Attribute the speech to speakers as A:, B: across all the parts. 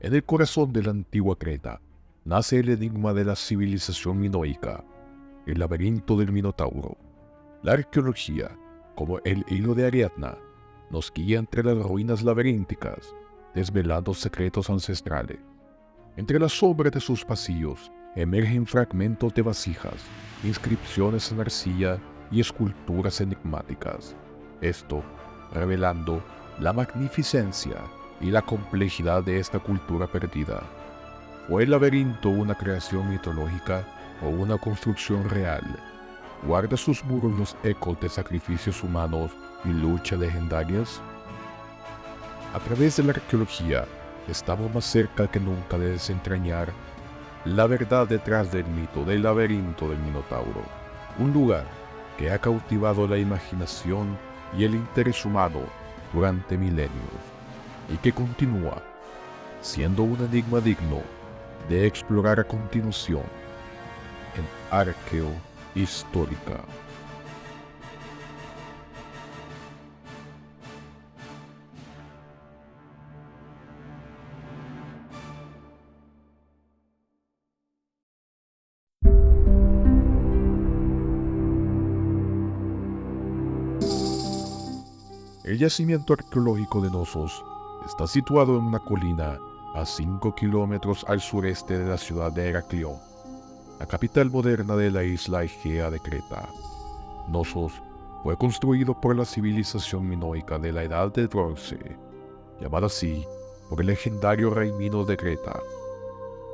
A: En el corazón de la antigua Creta nace el enigma de la civilización minoica, el laberinto del Minotauro. La arqueología, como el hilo de Ariadna, nos guía entre las ruinas laberínticas, desvelando secretos ancestrales. Entre las sombras de sus pasillos emergen fragmentos de vasijas, inscripciones en arcilla y esculturas enigmáticas. Esto revelando la magnificencia y la complejidad de esta cultura perdida. ¿Fue el laberinto una creación mitológica o una construcción real? ¿Guarda sus muros los ecos de sacrificios humanos y luchas legendarias? A través de la arqueología, estamos más cerca que nunca de desentrañar la verdad detrás del mito del laberinto del Minotauro, un lugar que ha cautivado la imaginación y el interés humano durante milenios, y que continúa siendo un enigma digno de explorar a continuación en Arqueohistórica. El yacimiento arqueológico de Knossos está situado en una colina a 5 kilómetros al sureste de la ciudad de Heraclión, la capital moderna de la isla Egea de Creta. Knossos fue construido por la civilización minoica de la Edad del Bronce, llamada así por el legendario rey Minos de Creta.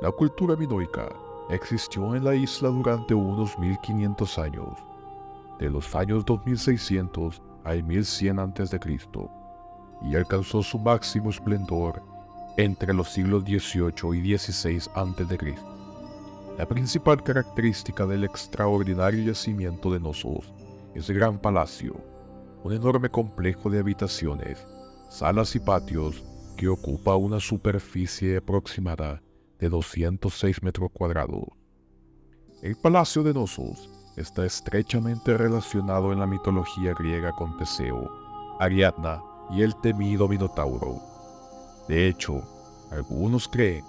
A: La cultura minoica existió en la isla durante unos 1500 años, de los años 2600 al 1100 a.C., y alcanzó su máximo esplendor entre los siglos XVIII y XVI a.C. La principal característica del extraordinario yacimiento de Knossos es el Gran Palacio, un enorme complejo de habitaciones, salas y patios que ocupa una superficie aproximada de 206 metros cuadrados. El Palacio de Knossos está estrechamente relacionado en la mitología griega con Teseo, Ariadna y el temido Minotauro. De hecho, algunos creen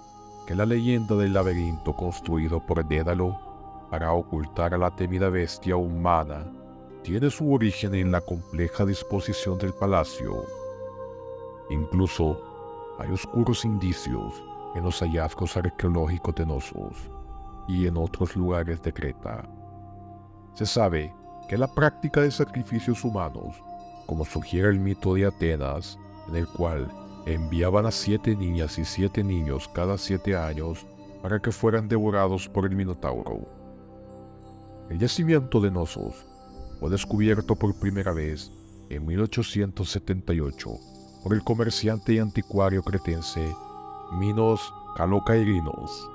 A: que la leyenda del laberinto construido por Dédalo para ocultar a la temida bestia humana tiene su origen en la compleja disposición del palacio. Incluso hay oscuros indicios en los hallazgos arqueológicos de Knossos y en otros lugares de Creta. Se sabe que la práctica de sacrificios humanos, como sugiere el mito de Atenas, en el cual enviaban a 7 niñas y 7 niños cada 7 años para que fueran devorados por el Minotauro. El yacimiento de Knossos fue descubierto por primera vez en 1878 por el comerciante y anticuario cretense Minos Kalokairinos,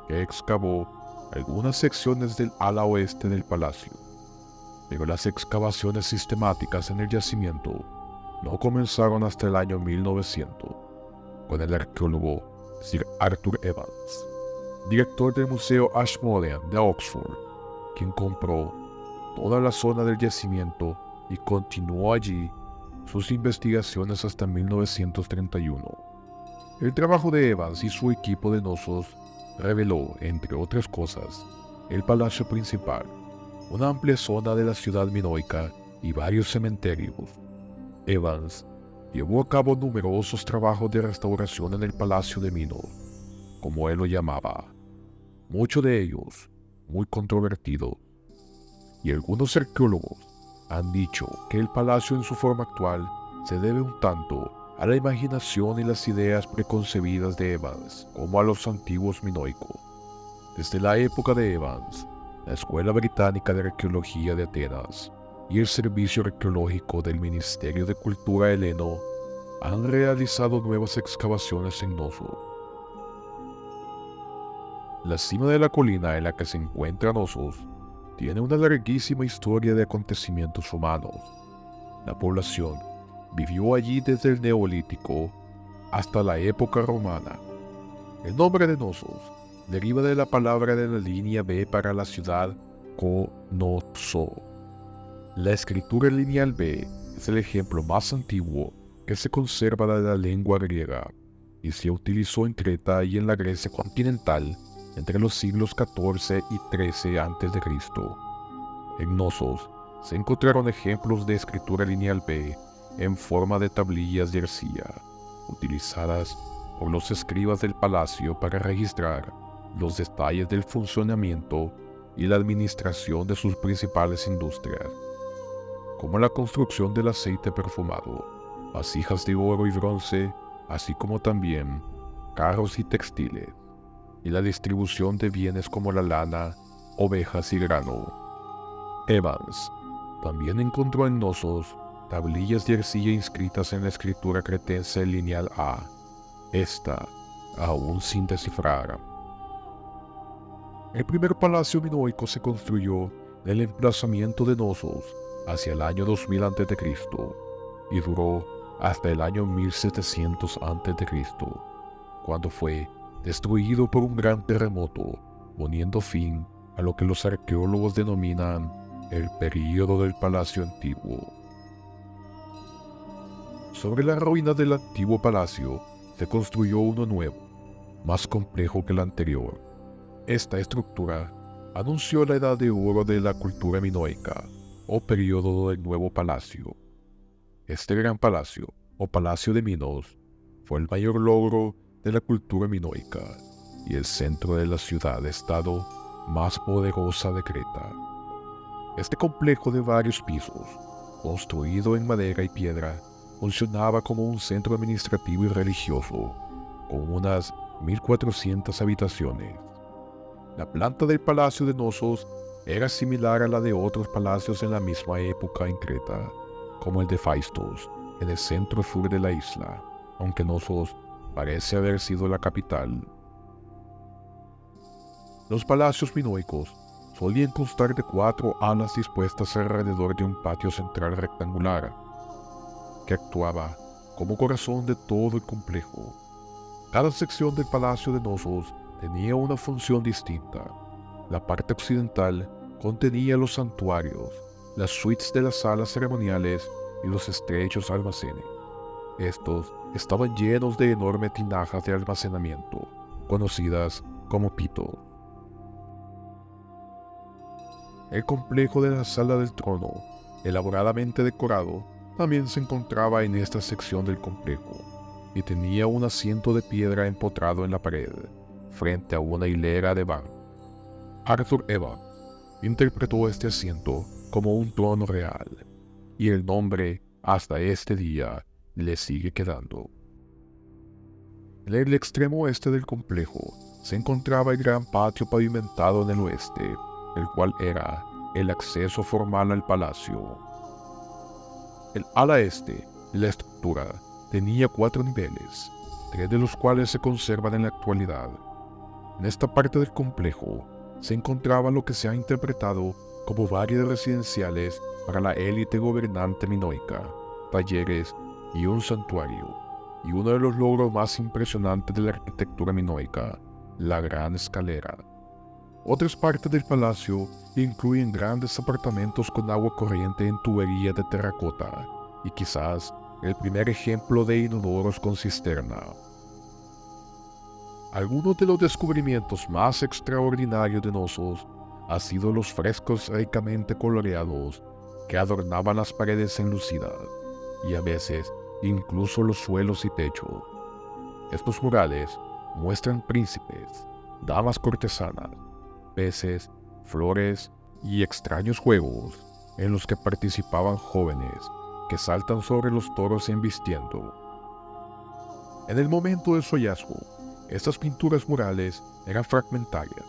A: que excavó algunas secciones del ala oeste del palacio. Pero las excavaciones sistemáticas en el yacimiento no comenzaron hasta el año 1900, con el arqueólogo Sir Arthur Evans, director del Museo Ashmolean de Oxford, quien compró toda la zona del yacimiento y continuó allí sus investigaciones hasta 1931. El trabajo de Evans y su equipo de Knossos reveló, entre otras cosas, el palacio principal, una amplia zona de la ciudad minoica y varios cementerios. Evans llevó a cabo numerosos trabajos de restauración en el Palacio de Minos, como él lo llamaba, muchos de ellos muy controvertidos, y algunos arqueólogos han dicho que el palacio en su forma actual se debe un tanto a la imaginación y las ideas preconcebidas de Evans como a los antiguos minoicos. Desde la época de Evans, la Escuela Británica de Arqueología de Atenas y el Servicio Arqueológico del Ministerio de Cultura heleno han realizado nuevas excavaciones en Knossos. La cima de la colina en la que se encuentra Knossos tiene una larguísima historia de acontecimientos humanos. La población vivió allí desde el Neolítico hasta la época romana. El nombre de Knossos deriva de la palabra de la línea B para la ciudad Knosso. La escritura lineal B es el ejemplo más antiguo que se conserva de la lengua griega. y se utilizó en Creta y en la Grecia continental entre los siglos XIV y XIII a.C. En Knossos se encontraron ejemplos de escritura lineal B en forma de tablillas de arcilla, utilizadas por los escribas del palacio para registrar los detalles del funcionamiento y la administración de sus principales industrias, como la construcción del aceite perfumado, vasijas de oro y bronce, así como también carros y textiles, y la distribución de bienes como la lana, ovejas y grano. Evans también encontró en Knossos tablillas de arcilla inscritas en la escritura cretense lineal A, esta aún sin descifrar. El primer palacio minoico se construyó en el emplazamiento de Knossos hacia el año 2000 a.C. y duró hasta el año 1700 a.C., cuando fue destruido por un gran terremoto, poniendo fin a lo que los arqueólogos denominan el período del Palacio Antiguo. Sobre la ruina del antiguo palacio se construyó uno nuevo, más complejo que el anterior. Esta estructura anunció la edad de oro de la cultura minoica, o período del nuevo palacio. Este gran palacio, o palacio de Minos, fue el mayor logro de la cultura minoica y el centro de la ciudad-estado más poderosa de Creta. Este complejo de varios pisos, construido en madera y piedra, funcionaba como un centro administrativo y religioso, con unas 1400 habitaciones. La planta del palacio de Knossos era similar a la de otros palacios en la misma época en Creta, como el de Phaistos, en el centro sur de la isla, aunque Knossos parece haber sido la capital. Los palacios minoicos solían constar de 4 alas dispuestas alrededor de un patio central rectangular, que actuaba como corazón de todo el complejo. Cada sección del palacio de Knossos tenía una función distinta. La parte occidental contenía los santuarios, las suites de las salas ceremoniales y los estrechos almacenes. Estos estaban llenos de enormes tinajas de almacenamiento, conocidas como pitos. El complejo de la Sala del Trono, elaboradamente decorado, también se encontraba en esta sección del complejo, y tenía un asiento de piedra empotrado en la pared, frente a una hilera de bancos. Arthur Evans interpretó este asiento como un trono real, y el nombre hasta este día le sigue quedando. En el extremo oeste del complejo se encontraba el gran patio pavimentado en el oeste, el cual era el acceso formal al palacio. El ala este de la estructura tenía 4 niveles, 3 de los cuales se conservan en la actualidad. En esta parte del complejo se encontraba lo que se ha interpretado como barrios residenciales para la élite gobernante minoica, talleres y un santuario, y uno de los logros más impresionantes de la arquitectura minoica, la Gran Escalera. Otras partes del palacio incluyen grandes apartamentos con agua corriente en tubería de terracota, y quizás el primer ejemplo de inodoros con cisterna. Algunos de los descubrimientos más extraordinarios de Knossos han sido los frescos ricamente coloreados que adornaban las paredes enlucidas, y a veces incluso los suelos y techos. Estos murales muestran príncipes, damas cortesanas, peces, flores y extraños juegos en los que participaban jóvenes que saltan sobre los toros embistiendo. En el momento de su hallazgo, estas pinturas murales eran fragmentarias.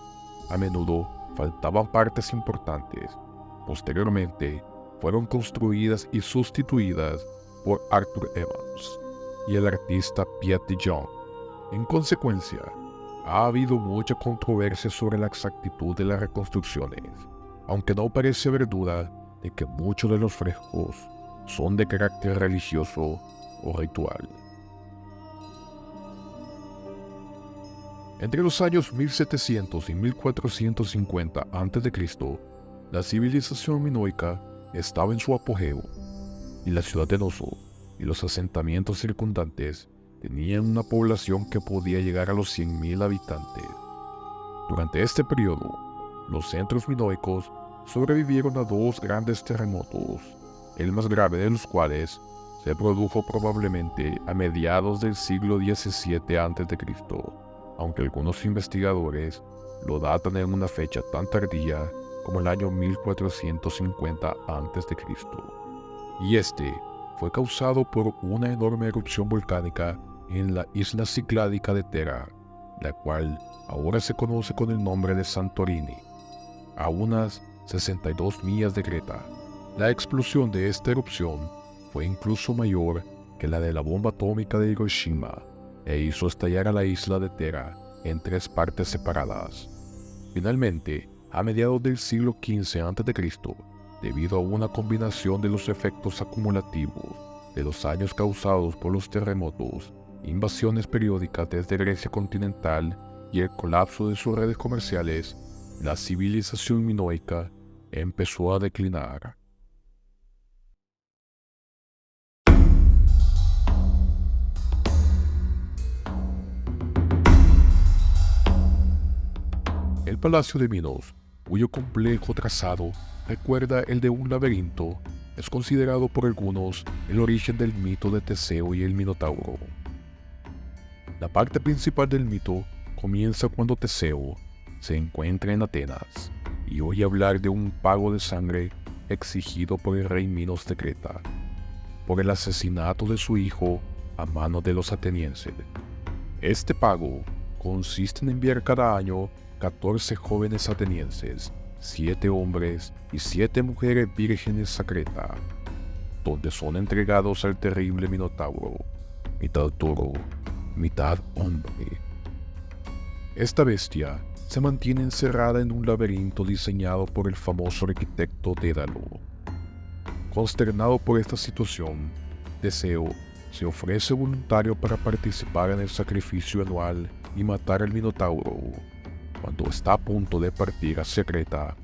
A: A menudo faltaban partes importantes. Posteriormente, fueron construidas y sustituidas por Arthur Evans y el artista Piet de Jong. En consecuencia, ha habido mucha controversia sobre la exactitud de las reconstrucciones, aunque no parece haber duda de que muchos de los frescos son de carácter religioso o ritual. Entre los años 1700 y 1450 a.C., la civilización minoica estaba en su apogeo, y la ciudad de Knossos y los asentamientos circundantes tenían una población que podía llegar a los 100.000 habitantes. Durante este periodo, los centros minoicos sobrevivieron a dos grandes terremotos, el más grave de los cuales se produjo probablemente a mediados del siglo XVII a.C., aunque algunos investigadores lo datan en una fecha tan tardía como el año 1450 a.C. Y este fue causado por una enorme erupción volcánica en la isla cicládica de Thera, la cual ahora se conoce con el nombre de Santorini, a unas 62 millas de Creta. La explosión de esta erupción fue incluso mayor que la de la bomba atómica de Hiroshima e hizo estallar a la isla de Thera en 3 partes separadas. Finalmente, a mediados del siglo XV a.C., debido a una combinación de los efectos acumulativos de los años causados por los terremotos, invasiones periódicas desde Grecia continental y el colapso de sus redes comerciales, la civilización minoica empezó a declinar. El Palacio de Minos, cuyo complejo trazado recuerda el de un laberinto, es considerado por algunos el origen del mito de Teseo y el Minotauro. La parte principal del mito comienza cuando Teseo se encuentra en Atenas y oye hablar de un pago de sangre exigido por el rey Minos de Creta, por el asesinato de su hijo a manos de los atenienses. Este pago consiste en enviar cada año 14 jóvenes atenienses, 7 hombres y 7 mujeres vírgenes a Creta, donde son entregados al terrible Minotauro, mitad toro, mitad hombre. Esta bestia se mantiene encerrada en un laberinto diseñado por el famoso arquitecto Dédalo. Consternado por esta situación, Teseo se ofrece voluntario para participar en el sacrificio anual y matar al Minotauro. Cuando está a punto de partir hacia Creta,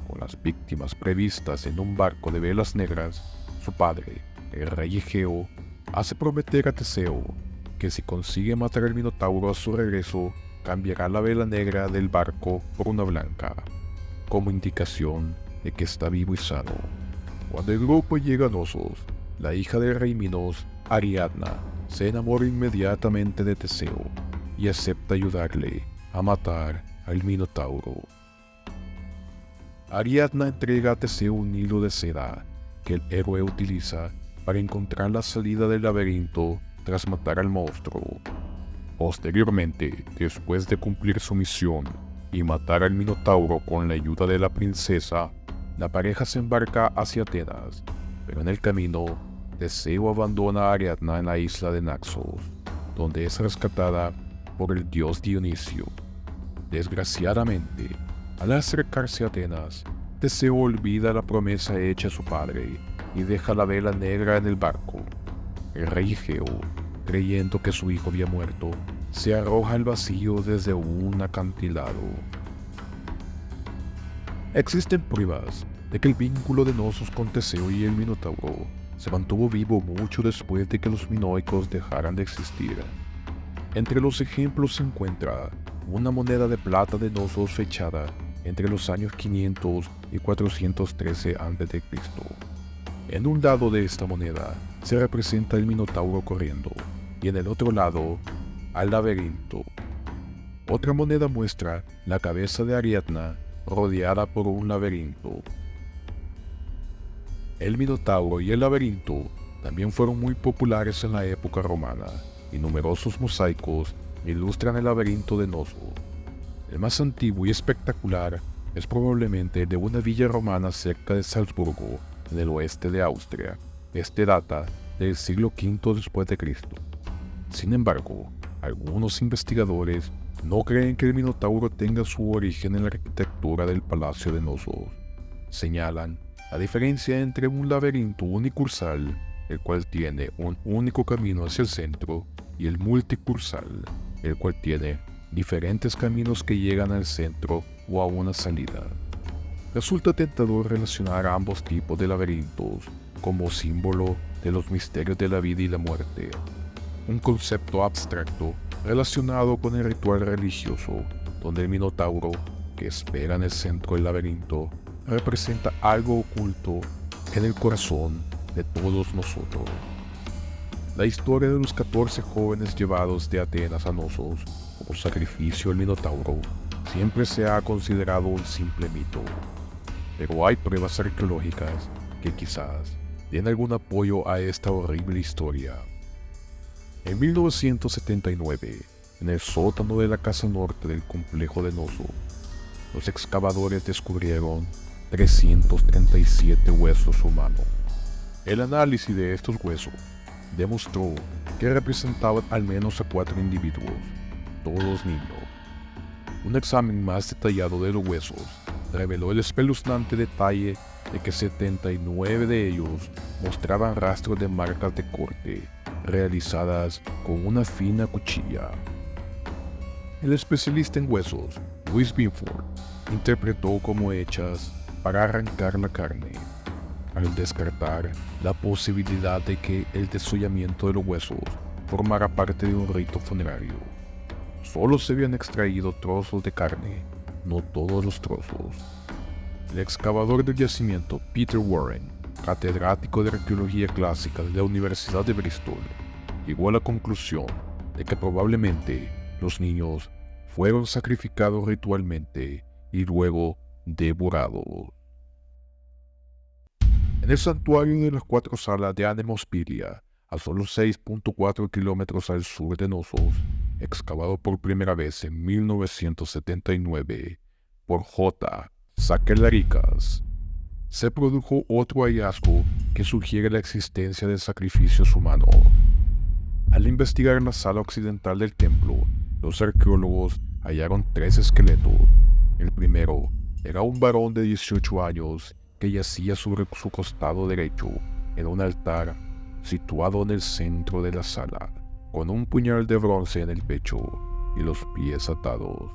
A: con las víctimas previstas en un barco de velas negras, su padre, el rey Egeo, hace prometer a Teseo que si consigue matar al Minotauro a su regreso, cambiará la vela negra del barco por una blanca, como indicación de que está vivo y sano. Cuando el grupo llega a Nosos, la hija del rey Minos, Ariadna, se enamora inmediatamente de Teseo y acepta ayudarle a matar al Minotauro. Ariadna entrega a Teseo un hilo de seda que el héroe utiliza para encontrar la salida del laberinto tras matar al monstruo. Posteriormente, después de cumplir su misión y matar al Minotauro con la ayuda de la princesa, la pareja se embarca hacia Atenas, pero en el camino, Teseo abandona a Ariadna en la isla de Naxos, donde es rescatada por el dios Dionisio. Desgraciadamente, al acercarse a Atenas, Teseo olvida la promesa hecha a su padre y deja la vela negra en el barco. El rey Egeo, creyendo que su hijo había muerto, se arroja al vacío desde un acantilado. Existen pruebas de que el vínculo de Nosos con Teseo y el Minotauro se mantuvo vivo mucho después de que los minoicos dejaran de existir. Entre los ejemplos se encuentra una moneda de plata de Nosos fechada entre los años 500 y 413 a.C. En un lado de esta moneda se representa el Minotauro corriendo y en el otro lado al laberinto. Otra moneda muestra la cabeza de Ariadna rodeada por un laberinto. El Minotauro y el laberinto también fueron muy populares en la época romana y numerosos mosaicos ilustran el laberinto de Nosos. El más antiguo y espectacular es probablemente de una villa romana cerca de Salzburgo, en el oeste de Austria. Este data del siglo V después de Cristo. Sin embargo, algunos investigadores no creen que el Minotauro tenga su origen en la arquitectura del Palacio de Nosos. Señalan la diferencia entre un laberinto unicursal, el cual tiene un único camino hacia el centro, y el multicursal, el cual tiene diferentes caminos que llegan al centro o a una salida. Resulta tentador relacionar a ambos tipos de laberintos como símbolo de los misterios de la vida y la muerte. un concepto abstracto relacionado con el ritual religioso, donde el Minotauro, que espera en el centro del laberinto, representa algo oculto en el corazón de todos nosotros. La historia de los 14 jóvenes llevados de Atenas a Nosos como sacrificio al Minotauro siempre se ha considerado un simple mito, pero hay pruebas arqueológicas que quizás den algún apoyo a esta horrible historia. En 1979, en el sótano de la casa norte del complejo de Noso, los excavadores descubrieron 337 huesos humanos. El análisis de estos huesos demostró que representaban al menos a 4 individuos, todos niños. Un examen más detallado de los huesos reveló el espeluznante detalle de que 79 de ellos mostraban rastros de marcas de corte realizadas con una fina cuchilla. El especialista en huesos, Louis Binford, interpretó como hechas para arrancar la carne, al descartar la posibilidad de que el desollamiento de los huesos formara parte de un rito funerario. Solo se habían extraído trozos de carne, no todos los trozos. El excavador del yacimiento, Peter Warren, catedrático de arqueología clásica de la Universidad de Bristol, llegó a la conclusión de que probablemente los niños fueron sacrificados ritualmente y luego devorados. En el santuario de las 4 salas de Anemospilia, a solo 6.4 kilómetros al sur de Nosos, excavado por primera vez en 1979 por J. Sakelaricas, se produjo otro hallazgo que sugiere la existencia de sacrificios humanos. Al investigar en la sala occidental del templo, los arqueólogos hallaron 3 esqueletos. El primero era un varón de 18 años que yacía sobre su costado derecho en un altar situado en el centro de la sala, con un puñal de bronce en el pecho y los pies atados.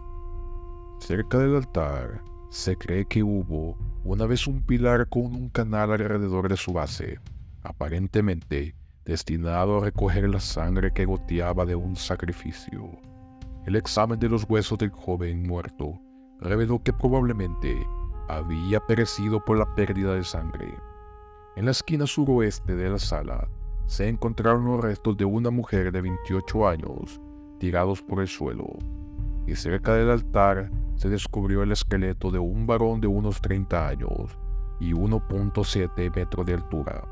A: Cerca del altar se cree que hubo una vez un pilar con un canal alrededor de su base, aparentemente destinado a recoger la sangre que goteaba de un sacrificio. El examen de los huesos del joven muerto reveló que probablemente había perecido por la pérdida de sangre. En la esquina suroeste de la sala se encontraron los restos de una mujer de 28 años tirados por el suelo, y cerca del altar se descubrió el esqueleto de un varón de unos 30 años y 1.7 metros de altura.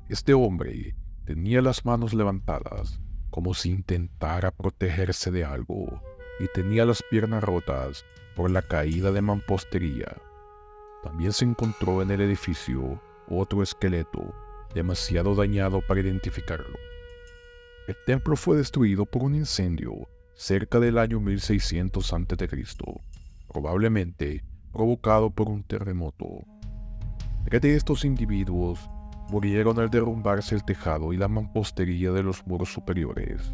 A: Este hombre tenía las manos levantadas, como si intentara protegerse de algo, y tenía las piernas rotas por la caída de mampostería. También se encontró en el edificio otro esqueleto, demasiado dañado para identificarlo. El templo fue destruido por un incendio cerca del año 1600 a.C., probablemente provocado por un terremoto. 3 de estos individuos murieron al derrumbarse el tejado y la mampostería de los muros superiores,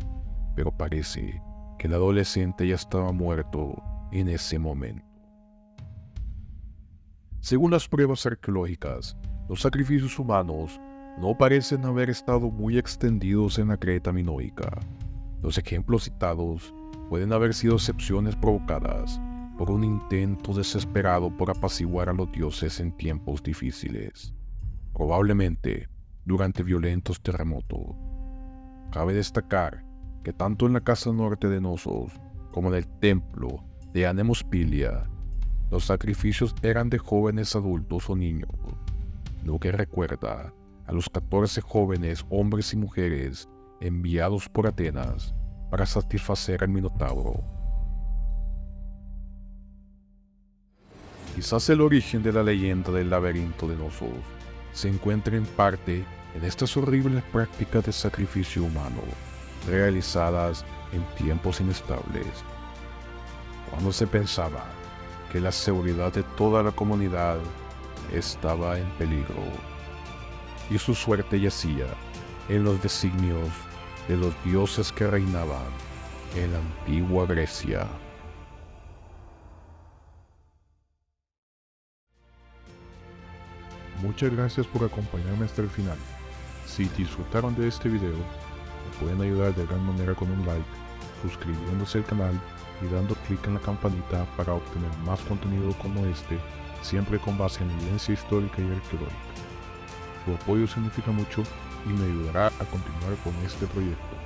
A: pero parece que el adolescente ya estaba muerto en ese momento. Según las pruebas arqueológicas, los sacrificios humanos no parecen haber estado muy extendidos en la Creta minoica. Los ejemplos citados pueden haber sido excepciones provocadas por un intento desesperado por apaciguar a los dioses en tiempos difíciles, probablemente durante violentos terremotos. Cabe destacar que tanto en la casa norte de Nosos como en el templo de Anemospilia, los sacrificios eran de jóvenes adultos o niños, lo que recuerda a los 14 jóvenes hombres y mujeres enviados por Atenas para satisfacer al Minotauro. Quizás el origen de la leyenda del laberinto de Nosos se encuentra en parte en estas horribles prácticas de sacrificio humano, realizadas en tiempos inestables, cuando se pensaba que la seguridad de toda la comunidad estaba en peligro, y su suerte yacía en los designios de los dioses que reinaban en la antigua Grecia. Muchas gracias por acompañarme hasta el final. Si disfrutaron de este video, Me pueden ayudar de gran manera con un like, suscribiéndose al canal y dando clic en la campanita para obtener más contenido como este, siempre con base en evidencia histórica y arqueológica. Su apoyo significa mucho y me ayudará a continuar con este proyecto.